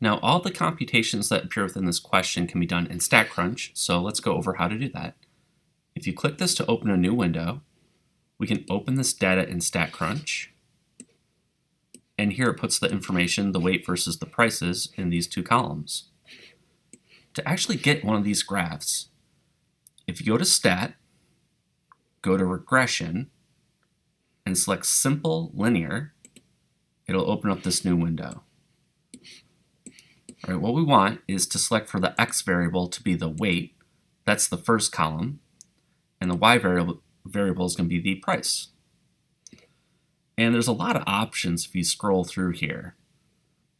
Now, all the computations that appear within this question can be done in StatCrunch, so let's go over how to do that. If you click this to open a new window, we can open this data in StatCrunch, and here it puts the information, the weight versus the prices, in these two columns. To actually get one of these graphs, if you go to Stat, go to Regression, and select Simple Linear, it'll open up this new window. All right, what we want is to select for the X variable to be the weight, that's the first column, and the Y variable is going to be the price. And there's a lot of options if you scroll through here,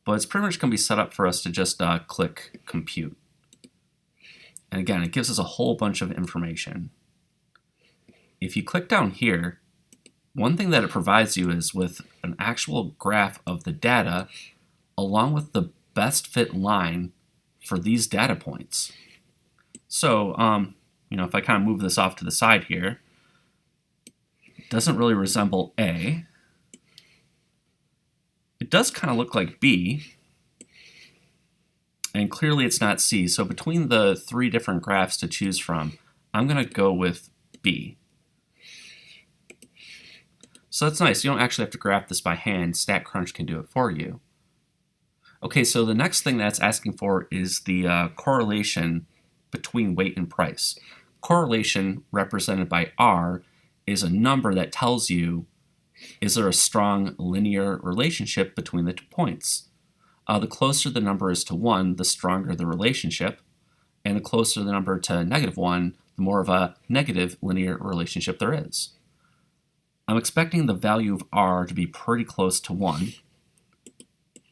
but it's pretty much going to be set up for us to just click Compute. And again, it gives us a whole bunch of information. If you click down here, one thing that it provides you is with an actual graph of the data along with the best fit line for these data points. So, if I kind of move this off to the side here, it doesn't really resemble A. It does kind of look like B, and clearly it's not C. So between the three different graphs to choose from, I'm going to go with B. So that's nice. You don't actually have to graph this by hand. StatCrunch can do it for you. Okay, so the next thing that's asking for is the correlation between weight and price. Correlation, represented by R, is a number that tells you, is there a strong linear relationship between the 2 points? The closer the number is to 1, the stronger the relationship, and the closer the number to -1, the more of a negative linear relationship there is. I'm expecting the value of R to be pretty close to 1.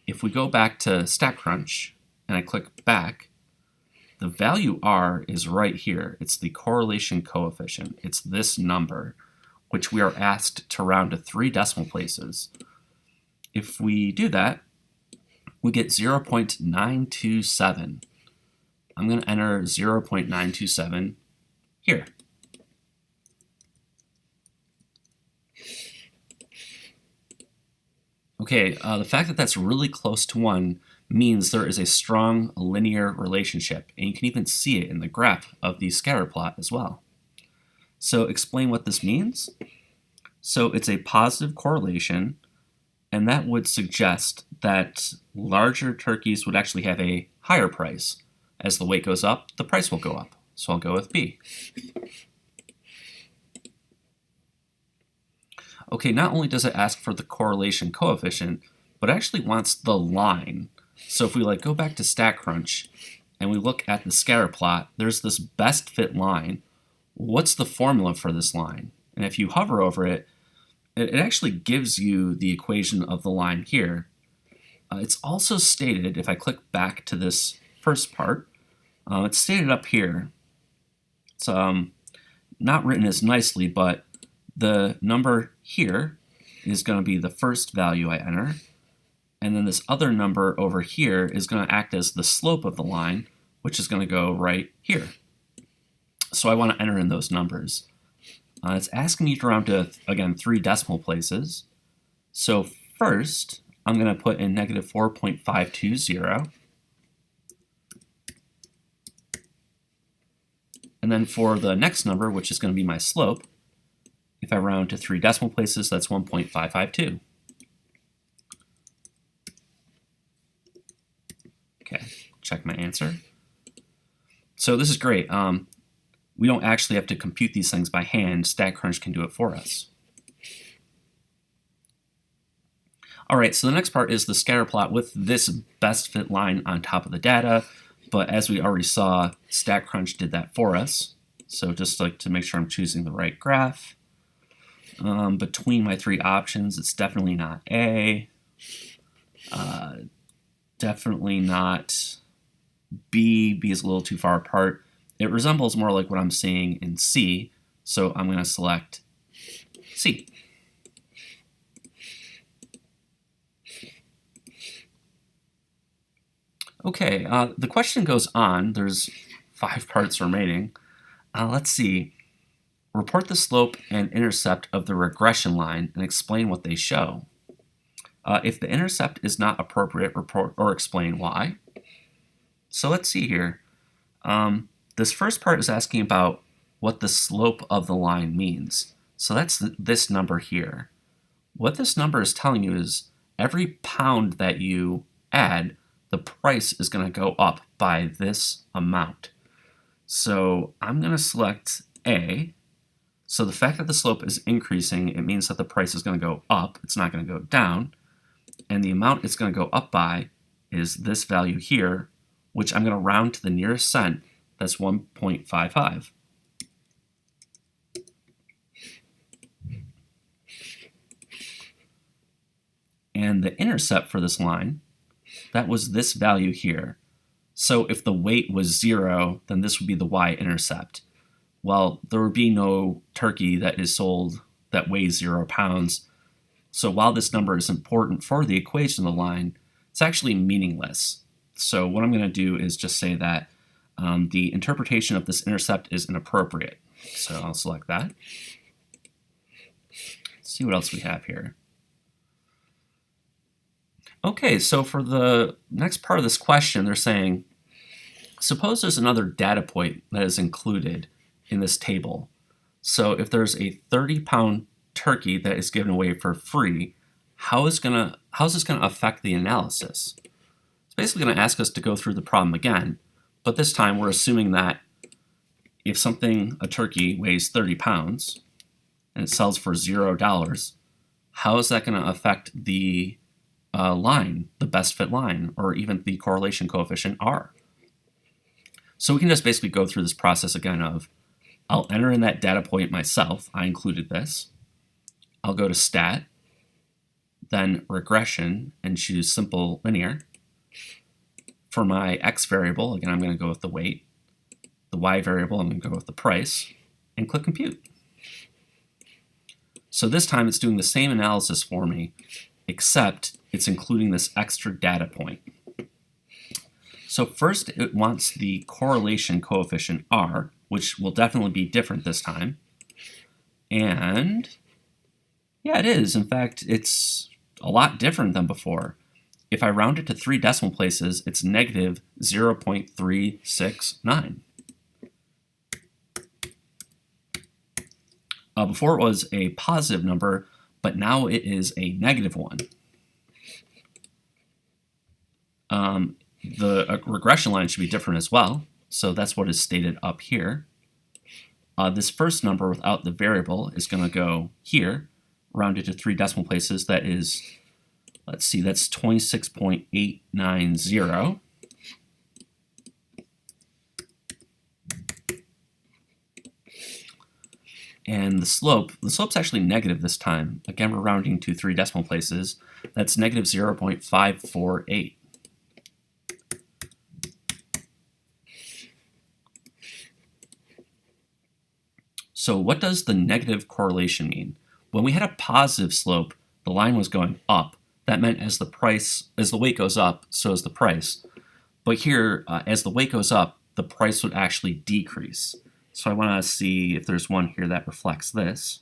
If we go back to StatCrunch and I click back, the value R is right here. It's the correlation coefficient. It's this number, which we are asked to round to 3 decimal places. If we do that, we get 0.927. I'm going to enter 0.927 here. Okay, the fact that that's really close to 1 means there is a strong linear relationship, and you can even see it in the graph of the scatter plot as well. So explain what this means. So it's a positive correlation, and that would suggest that larger turkeys would actually have a higher price. As the weight goes up, the price will go up. So I'll go with B. Okay, not only does it ask for the correlation coefficient, but it actually wants the line. So if we go back to StatCrunch and we look at the scatter plot, there's this best fit line. What's the formula for this line? And if you hover over it, it actually gives you the equation of the line here. It's also stated, if I click back to this first part, it's stated up here. It's not written as nicely, but the number here is going to be the first value I enter, and then this other number over here is going to act as the slope of the line, which is going to go right here. So I want to enter in those numbers. It's asking me to round to, again, 3 decimal places. So first, I'm going to put in -4.520. And then for the next number, which is going to be my slope, if I round to 3 decimal places, that's 1.552. Okay, check my answer. So this is great. We don't actually have to compute these things by hand. StatCrunch can do it for us. All right, so the next part is the scatter plot with this best fit line on top of the data. But as we already saw, StatCrunch did that for us. So just to make sure I'm choosing the right graph. Between my 3 options, it's definitely not A. Definitely not B. B is a little too far apart. It resembles more like what I'm seeing in C, so I'm going to select C. Okay, the question goes on. There's 5 parts remaining. Let's see. Report the slope and intercept of the regression line and explain what they show. If the intercept is not appropriate, report or explain why. So let's see here. This first part is asking about what the slope of the line means. So that's this number here. What this number is telling you is every pound that you add, the price is going to go up by this amount. So I'm going to select A. So the fact that the slope is increasing, it means that the price is going to go up. It's not going to go down. And the amount it's going to go up by is this value here, which I'm going to round to the nearest cent. That's 1.55. And the intercept for this line, that was this value here. So if the weight was 0, then this would be the y-intercept. Well, there would be no turkey that is sold that weighs 0 pounds. So while this number is important for the equation of the line, it's actually meaningless. So what I'm going to do is just say that the interpretation of this intercept is inappropriate. So I'll select that. Let's see what else we have here. Okay, so for the next part of this question, they're saying, suppose there's another data point that is included in this table. So if there's a 30-pound turkey that is given away for free, how is this going to affect the analysis? It's basically going to ask us to go through the problem again, but this time we're assuming that if a turkey weighs 30 pounds and it sells for $0, how is that going to affect the line, the best fit line, or even the correlation coefficient R? So we can just basically go through this process again of, I'll enter in that data point myself. I included this. I'll go to stat, then regression, and choose simple linear. For my x variable, again, I'm going to go with the weight. The y variable, I'm going to go with the price, and click compute. So this time it's doing the same analysis for me, except it's including this extra data point. So first it wants the correlation coefficient R, which will definitely be different this time. And yeah, it is. In fact, it's a lot different than before. If I round it to 3 decimal places, it's negative 0.369. Before it was a positive number, but now it is a negative one. The regression line should be different as well, so that's what is stated up here. This first number without the variable is going to go here, rounded to 3 decimal places. That is, let's see, that's 26.890. And the slope's actually negative this time. Again, we're rounding to 3 decimal places. That's negative 0.548. So what does the negative correlation mean? When we had a positive slope, the line was going up. That meant as the weight goes up, so is the price. But here, as the weight goes up, the price would actually decrease. So I want to see if there's one here that reflects this.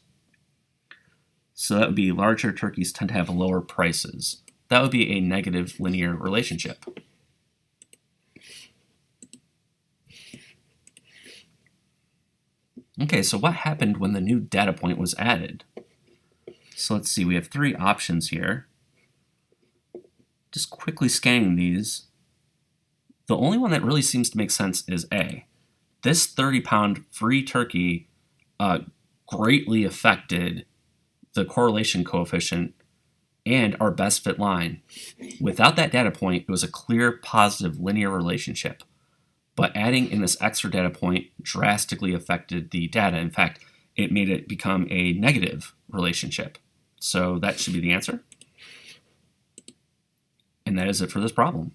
So that would be larger turkeys tend to have lower prices. That would be a negative linear relationship. Okay, so what happened when the new data point was added? So let's see, we have 3 options here. Just quickly scanning these, the only one that really seems to make sense is A. This 30-pound free turkey greatly affected the correlation coefficient and our best fit line. Without that data point, it was a clear positive linear relationship. But adding in this extra data point drastically affected the data. In fact, it made it become a negative relationship. So that should be the answer. And that is it for this problem.